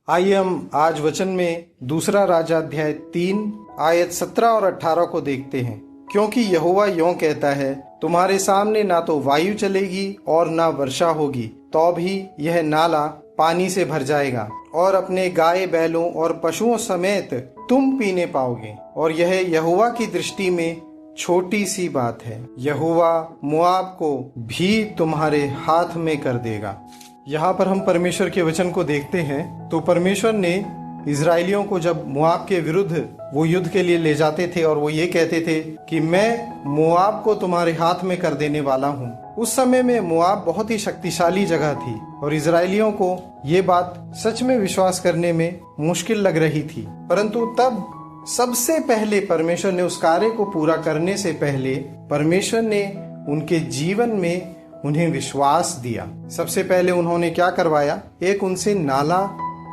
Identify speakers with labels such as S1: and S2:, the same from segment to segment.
S1: आइए हम आज वचन में दूसरा राजा अध्याय 3 आयत 17 और 18 को देखते हैं। क्योंकि यहोवा यों कहता है, तुम्हारे सामने ना तो वायु चलेगी और ना वर्षा होगी, तो भी यह नाला पानी से भर जाएगा और अपने गाय बैलों और पशुओं समेत तुम पीने पाओगे। और यह यहोवा की दृष्टि में छोटी सी बात है। यहोवा मोआब को भी तुम्हारे हाथ में कर देगा। यहाँ पर हम परमेश्वर के वचन को देखते हैं तो परमेश्वर ने इजराइलियों को जब मोआब के विरुद्ध वो युद्ध के लिए ले जाते थे और वो ये कहते थे कि मैं मोआब को तुम्हारे हाथ में कर देने वाला हूँ। उस समय में मोआब बहुत ही शक्तिशाली जगह थी और इजराइलियों को ये बात सच में विश्वास करने में मुश्किल लग रही थी। परंतु तब सबसे पहले परमेश्वर ने उस कार्य को पूरा करने से पहले परमेश्वर ने उनके जीवन में उन्हें विश्वास दिया। सबसे पहले उन्होंने क्या करवाया? एक उनसे नाला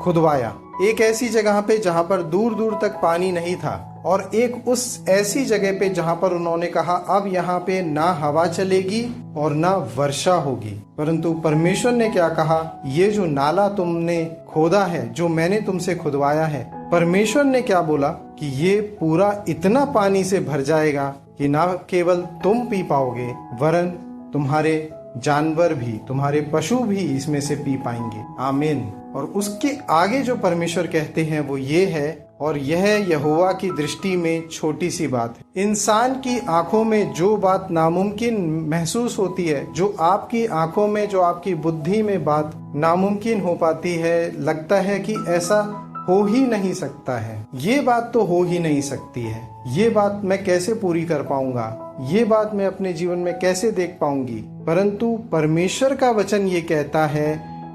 S1: खुदवाया, एक ऐसी जगह पे जहां पर दूर दूर तक पानी नहीं था, और एक उस ऐसी जगह पे जहां पर उन्होंने कहा अब यहाँ पे ना हवा चलेगी और ना वर्षा होगी। परंतु परमेश्वर ने क्या कहा? ये जो नाला तुमने खोदा है, जो मैंने तुमसे खुदवाया है, परमेश्वर ने क्या बोला कि ये पूरा इतना पानी से भर जाएगा कि ना केवल तुम पी पाओगे वरन तुम्हारे जानवर भी, तुम्हारे पशु भी इसमें से पी पाएंगे। आमीन। और उसके आगे जो परमेश्वर कहते हैं वो ये है, और यह यहोवा की दृष्टि में छोटी सी बात है। इंसान की आंखों में जो बात नामुमकिन महसूस होती है, जो आपकी आंखों में, जो आपकी बुद्धि में बात नामुमकिन हो पाती है, लगता है कि ऐसा हो ही नहीं सकता है, ये बात तो हो ही नहीं सकती है, ये बात मैं कैसे पूरी कर पाऊंगा, ये बात मैं अपने जीवन में कैसे देख पाऊंगी। परंतु परमेश्वर का वचन ये कहता है,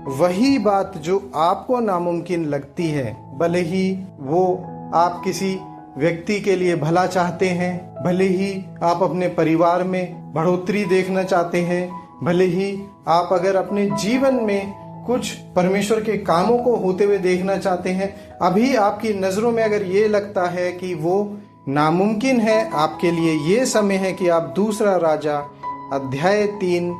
S1: वही बात जो आपको नामुमकिन लगती है, भले ही वो आप किसी व्यक्ति के लिए भला चाहते हैं, भले ही आप अपने परिवार में बढ़ोतरी देखना चाहते हैं, भले ही आप अगर अपने जीवन में कुछ परमेश्वर के कामों को होते हुए देखना चाहते हैं, अभी आपकी नजरों में अगर ये लगता है कि वो नामुमकिन है आपके लिए, ये समय है कि आप दूसरा राजा अध्याय 3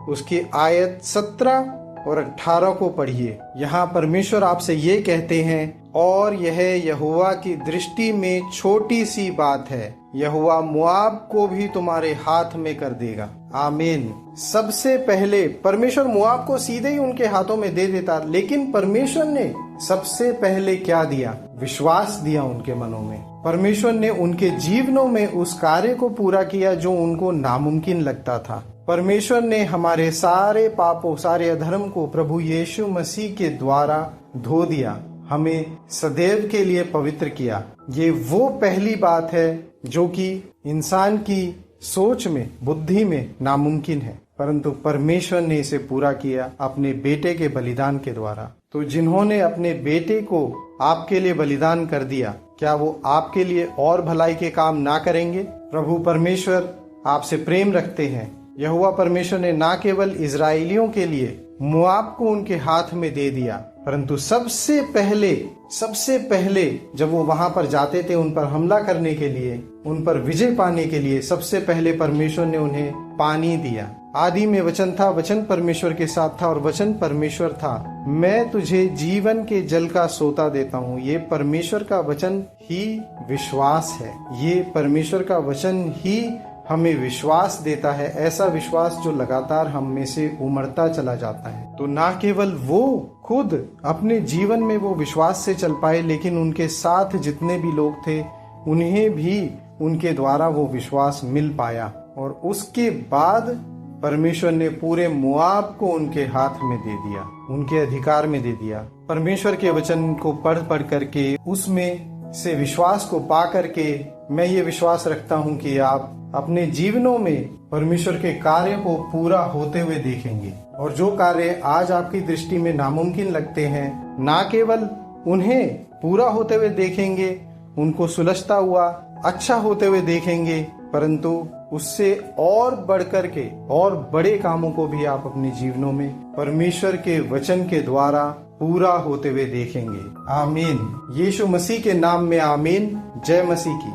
S1: उसकी आयत 17 और 18 को पढ़िए। यहाँ परमेश्वर आपसे ये कहते हैं, और यह यहोवा की दृष्टि में छोटी सी बात है, यहोवा मोआब को भी तुम्हारे हाथ में कर देगा। आमीन। सबसे पहले परमेश्वर मोआब को सीधे ही उनके हाथों में दे देता, लेकिन परमेश्वर ने सबसे पहले क्या दिया? विश्वास दिया उनके मनों में। परमेश्वर ने उनके जीवनों में उस कार्य को पूरा किया जो उनको नामुमकिन लगता था। परमेश्वर ने हमारे सारे पापों, सारे अधर्म को प्रभु यीशु मसीह के द्वारा धो दिया, हमें सदैव के लिए पवित्र किया। ये वो पहली बात है जो कि इंसान की सोच में, बुद्धि में नामुमकिन है, परंतु परमेश्वर ने इसे पूरा किया अपने बेटे के बलिदान के द्वारा। तो जिन्होंने अपने बेटे को आपके लिए बलिदान कर दिया, क्या वो आपके लिए और भलाई के काम ना करेंगे? प्रभु परमेश्वर आपसे प्रेम रखते हैं। यहोवा परमेश्वर ने ना केवल इजराइलियों के लिए मोआब को उनके हाथ में दे दिया, परंतु सबसे पहले जब वो वहां पर जाते थे उन पर हमला करने के लिए, उन पर विजय पाने के लिए, सबसे पहले परमेश्वर ने उन्हें पानी दिया। आदि में वचन था, वचन परमेश्वर के साथ था और वचन परमेश्वर था। मैं तुझे जीवन के जल का सोता देता हूँ। ये परमेश्वर का वचन ही विश्वास है। ये परमेश्वर का वचन ही हमें विश्वास देता है, ऐसा विश्वास जो लगातार हम में से उमड़ता चला जाता है। तो ना केवल वो खुद अपने जीवन में वो विश्वास से चल पाए, लेकिन उनके साथ जितने भी लोग थे उन्हें भी उनके द्वारा वो विश्वास मिल पाया। और उसके बाद परमेश्वर ने पूरे मोआब को उनके हाथ में दे दिया, उनके अधिकार में दे दिया। परमेश्वर के वचन को पढ़ करके उसमें से विश्वास को पा करके मैं ये विश्वास रखता हूँ कि आप अपने जीवनों में परमेश्वर के कार्य को पूरा होते हुए देखेंगे। और जो कार्य आज आपकी दृष्टि में नामुमकिन लगते हैं, ना केवल उन्हें पूरा होते हुए देखेंगे, उनको सुलझता हुआ अच्छा होते हुए देखेंगे, परंतु उससे और बढ़कर के और बड़े कामों को भी आप अपने जीवनों में परमेश्वर के वचन के द्वारा पूरा होते हुए देखेंगे। आमीन। यीशु मसीह के नाम में आमीन। जय मसीह की।